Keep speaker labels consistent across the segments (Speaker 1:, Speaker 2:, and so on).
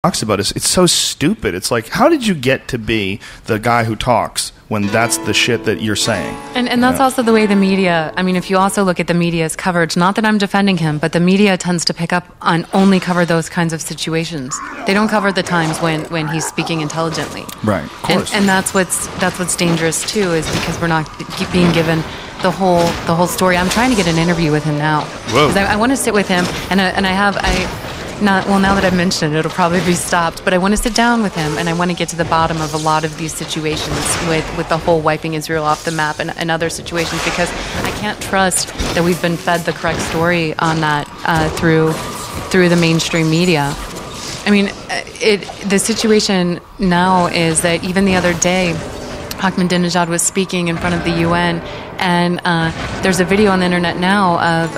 Speaker 1: talks about it, it's so stupid. It's like, how did you get to be the guy who talks when that's the shit that you're saying?
Speaker 2: And that's also the way the media, I mean, if you also look at the media's coverage, not that I'm defending him, but the media tends to pick up on only cover those kinds of situations. They don't cover the times when he's speaking intelligently.
Speaker 1: Right, of course.
Speaker 2: And that's what's dangerous too, is because we're not being given the whole story. I'm trying to get an interview with him now.
Speaker 1: Whoa.
Speaker 2: Because I want to sit with him, now that I've mentioned it, it'll probably be stopped, but I want to sit down with him, and I want to get to the bottom of a lot of these situations with the whole wiping Israel off the map and other situations, because I can't trust that we've been fed the correct story on that through the mainstream media. I mean, the situation now is that even the other day, Ahmadinejad was speaking in front of the UN, and there's a video on the internet now of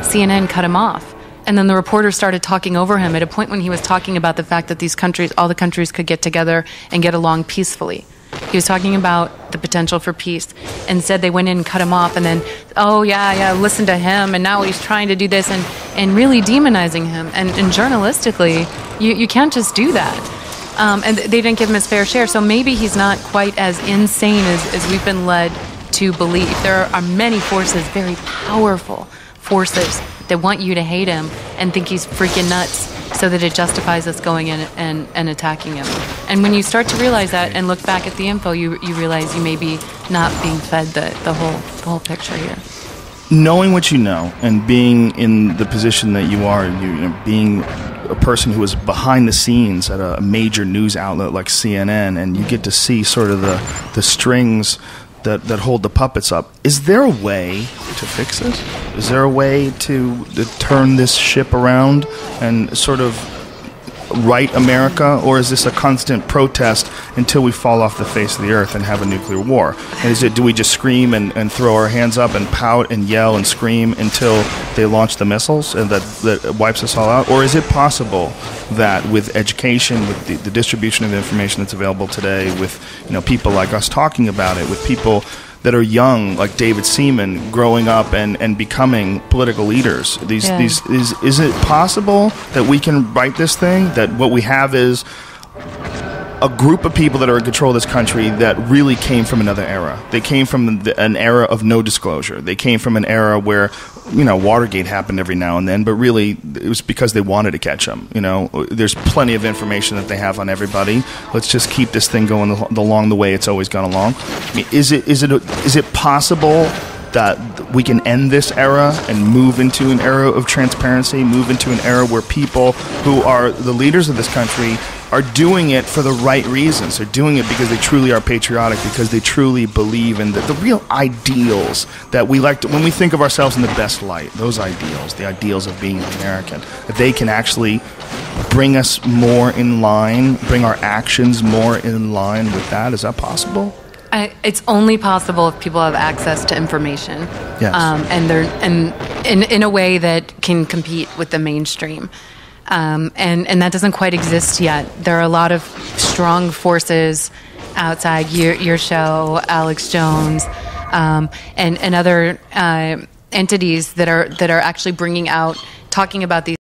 Speaker 2: CNN cut him off. And then the reporter started talking over him at a point when he was talking about the fact that all the countries could get together and get along peacefully. He was talking about the potential for peace, and said they went in and cut him off, and then, listen to him, and now he's trying to do this, and really demonizing him. And journalistically, you can't just do that. And they didn't give him his fair share, so maybe he's not quite as insane as we've been led to believe. There are many forces, very powerful forces, that want you to hate him and think he's freaking nuts, so that it justifies us going in and attacking him. And when you start to realize that and look back at the info, you realize you may be not being fed the whole picture here.
Speaker 1: Knowing what you know and being in the position that you are, being a person who is behind the scenes at a major news outlet like CNN, and you get to see sort of the strings that hold the puppets up. Is there a way to fix this? Is there a way to turn this ship around and sort of right America? Or is this a constant protest until we fall off the face of the earth and have a nuclear war? And do we just scream and throw our hands up and pout and yell and scream until they launch the missiles and that wipes us all out? Or is it possible that with education, with the distribution of information that's available today, with people like us talking about it, with people that are young, like David Seaman, growing up and becoming political leaders, is it possible that we can right this thing? That what we have is a group of people that are in control of this country that really came from another era. They came from an era of no disclosure. They came from an era where, Watergate happened every now and then, but really it was because they wanted to catch them. There's plenty of information that they have on everybody. Let's just keep this thing going along the way it's always gone along. I mean, is it possible that we can end this era and move into an era of transparency, move into an era where people who are the leaders of this country are doing it for the right reasons? They're doing it because they truly are patriotic, because they truly believe in the real ideals that we like to, when we think of ourselves in the best light, those ideals, the ideals of being an American, that they can actually bring us more in line, bring our actions more in line with that. Is that possible?
Speaker 2: It's only possible if people have access to information,
Speaker 1: yes.
Speaker 2: And they're in a way that can compete with the mainstream, and that doesn't quite exist yet. There are a lot of strong forces outside your show, Alex Jones, and other entities that are actually bringing out, talking about these